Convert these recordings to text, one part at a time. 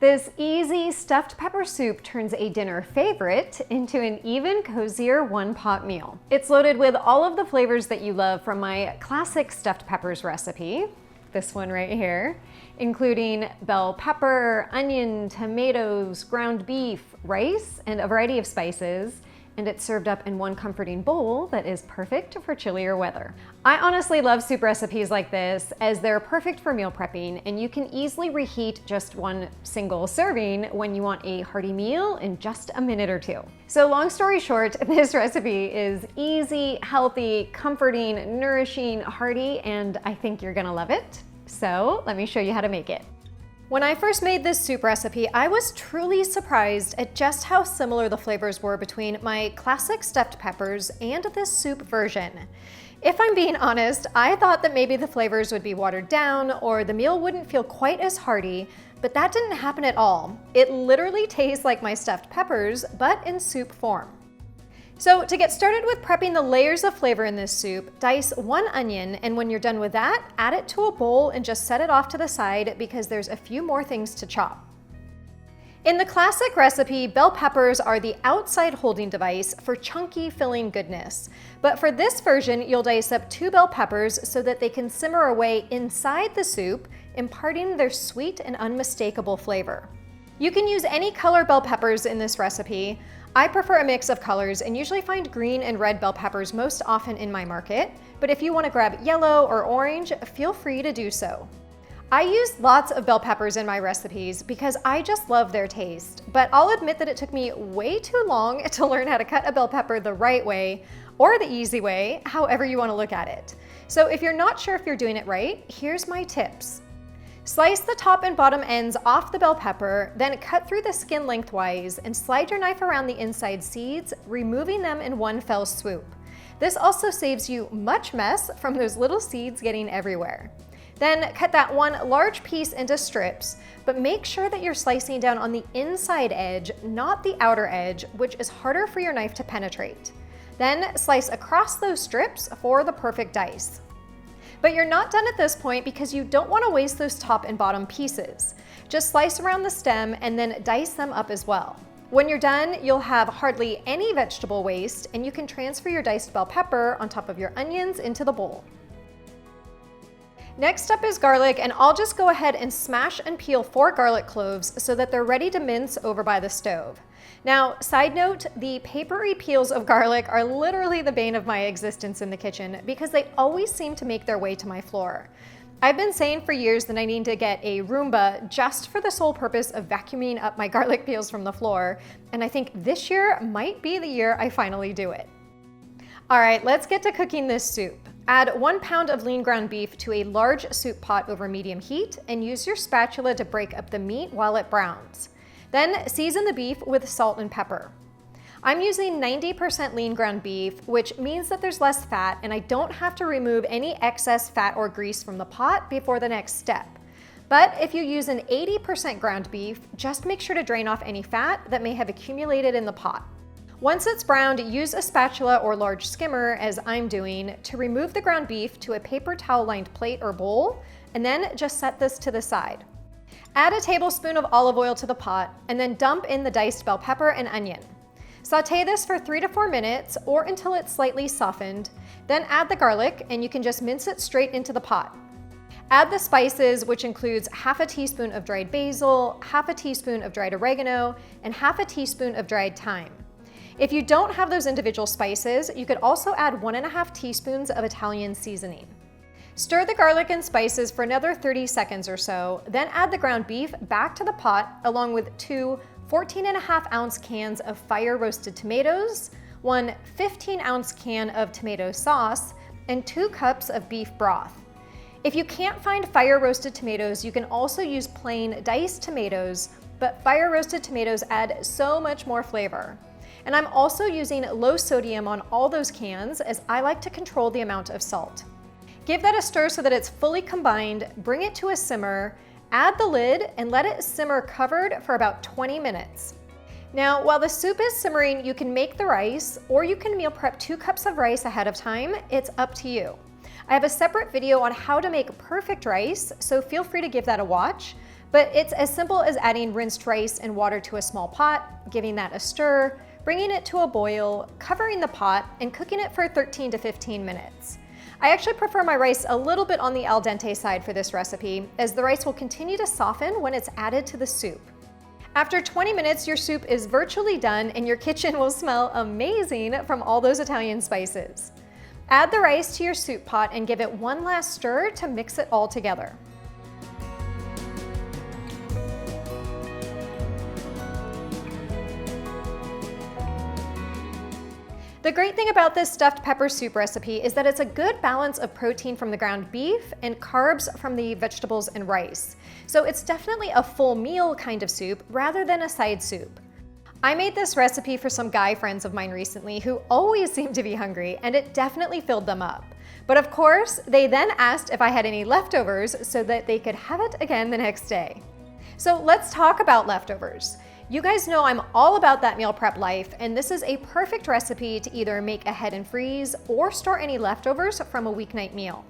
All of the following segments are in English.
This easy stuffed pepper soup turns a dinner favorite into an even cozier one-pot meal. It's loaded with all of the flavors that you love from my classic stuffed peppers recipe, this one right here, including bell pepper, onion, tomatoes, ground beef, rice, and a variety of spices. And it's served up in one comforting bowl that is perfect for chillier weather. I honestly love soup recipes like this as they're perfect for meal prepping, and you can easily reheat just one single serving when you want a hearty meal in just a minute or two. So long story short, this recipe is easy, healthy, comforting, nourishing, hearty, and I think you're gonna love it. So let me show you how to make it. When I first made this soup recipe, I was truly surprised at just how similar the flavors were between my classic stuffed peppers and this soup version. If I'm being honest, I thought that maybe the flavors would be watered down or the meal wouldn't feel quite as hearty, but that didn't happen at all. It literally tastes like my stuffed peppers, but in soup form. So to get started with prepping the layers of flavor in this soup, dice one onion, and when you're done with that, add it to a bowl and just set it off to the side because there's a few more things to chop. In the classic recipe, bell peppers are the outside holding device for chunky filling goodness. But for this version, you'll dice up 2 bell peppers so that they can simmer away inside the soup, imparting their sweet and unmistakable flavor. You can use any color bell peppers in this recipe. I prefer a mix of colors and usually find green and red bell peppers most often in my market, but if you want to grab yellow or orange, feel free to do so. I use lots of bell peppers in my recipes because I just love their taste, but I'll admit that it took me way too long to learn how to cut a bell pepper the right way or the easy way, however you want to look at it. So if you're not sure if you're doing it right, here's my tips. Slice the top and bottom ends off the bell pepper, then cut through the skin lengthwise and slide your knife around the inside seeds, removing them in one fell swoop. This also saves you much mess from those little seeds getting everywhere. Then cut that one large piece into strips, but make sure that you're slicing down on the inside edge, not the outer edge, which is harder for your knife to penetrate. Then slice across those strips for the perfect dice. But you're not done at this point because you don't want to waste those top and bottom pieces. Just slice around the stem and then dice them up as well. When you're done, you'll have hardly any vegetable waste and you can transfer your diced bell pepper on top of your onions into the bowl. Next up is garlic, and I'll just go ahead and smash and peel 4 garlic cloves so that they're ready to mince over by the stove. Now, side note, the papery peels of garlic are literally the bane of my existence in the kitchen because they always seem to make their way to my floor. I've been saying for years that I need to get a Roomba just for the sole purpose of vacuuming up my garlic peels from the floor, and I think this year might be the year I finally do it. All right, let's get to cooking this soup. Add 1 pound of lean ground beef to a large soup pot over medium heat and use your spatula to break up the meat while it browns. Then season the beef with salt and pepper. I'm using 90% lean ground beef, which means that there's less fat and I don't have to remove any excess fat or grease from the pot before the next step. But if you use an 80% ground beef, just make sure to drain off any fat that may have accumulated in the pot. Once it's browned, use a spatula or large skimmer, as I'm doing, to remove the ground beef to a paper towel lined plate or bowl, and then just set this to the side. Add a tablespoon of olive oil to the pot, and then dump in the diced bell pepper and onion. Saute this for 3 to 4 minutes or until it's slightly softened, then add the garlic and you can just mince it straight into the pot. Add the spices, which includes half a teaspoon of dried basil, half a teaspoon of dried oregano, and half a teaspoon of dried thyme. If you don't have those individual spices, you could also add 1.5 teaspoons of Italian seasoning. Stir the garlic and spices for another 30 seconds or so, then add the ground beef back to the pot along with 2 14.5-ounce cans of fire roasted tomatoes, 1 15-ounce can of tomato sauce, and 2 cups of beef broth. If you can't find fire roasted tomatoes, you can also use plain diced tomatoes, but fire roasted tomatoes add so much more flavor. And I'm also using low sodium on all those cans as I like to control the amount of salt. Give that a stir so that it's fully combined, bring it to a simmer, add the lid, and let it simmer covered for about 20 minutes. Now, while the soup is simmering, you can make the rice, or you can meal prep 2 cups of rice ahead of time. It's up to you. I have a separate video on how to make perfect rice, so feel free to give that a watch. But it's as simple as adding rinsed rice and water to a small pot, giving that a stir, bringing it to a boil, covering the pot, and cooking it for 13 to 15 minutes. I actually prefer my rice a little bit on the al dente side for this recipe, as the rice will continue to soften when it's added to the soup. After 20 minutes, your soup is virtually done and your kitchen will smell amazing from all those Italian spices. Add the rice to your soup pot and give it one last stir to mix it all together. The great thing about this stuffed pepper soup recipe is that it's a good balance of protein from the ground beef and carbs from the vegetables and rice. So it's definitely a full meal kind of soup rather than a side soup. I made this recipe for some guy friends of mine recently who always seem to be hungry, and it definitely filled them up. But of course, they then asked if I had any leftovers so that they could have it again the next day. So let's talk about leftovers. You guys know I'm all about that meal prep life, and this is a perfect recipe to either make ahead and freeze or store any leftovers from a weeknight meal.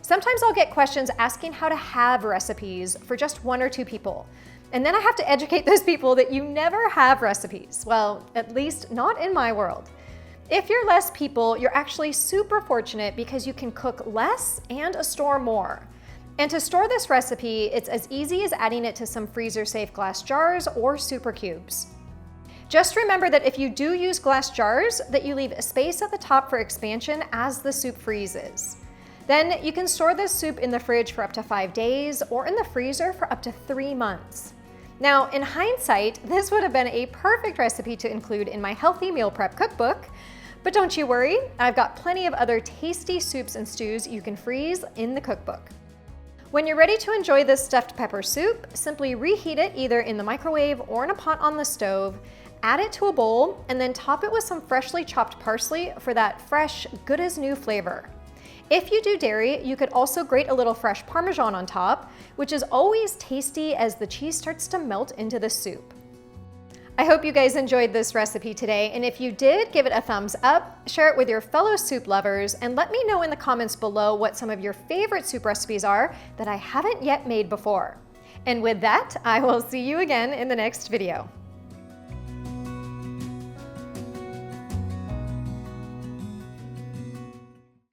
Sometimes I'll get questions asking how to have recipes for just 1 or 2 people. And then I have to educate those people that you never have recipes. Well, at least not in my world. If you're less people, you're actually super fortunate because you can cook less and store more. And to store this recipe, it's as easy as adding it to some freezer-safe glass jars or super cubes. Just remember that if you do use glass jars, that you leave a space at the top for expansion as the soup freezes. Then you can store this soup in the fridge for up to 5 days or in the freezer for up to 3 months. Now, in hindsight, this would have been a perfect recipe to include in my healthy meal prep cookbook, but don't you worry, I've got plenty of other tasty soups and stews you can freeze in the cookbook. When you're ready to enjoy this stuffed pepper soup, simply reheat it either in the microwave or in a pot on the stove, add it to a bowl, and then top it with some freshly chopped parsley for that fresh, good as new flavor. If you do dairy, you could also grate a little fresh Parmesan on top, which is always tasty as the cheese starts to melt into the soup. I hope you guys enjoyed this recipe today, and if you did, give it a thumbs up, share it with your fellow soup lovers, and let me know in the comments below what some of your favorite soup recipes are that I haven't yet made before. And with that, I will see you again in the next video.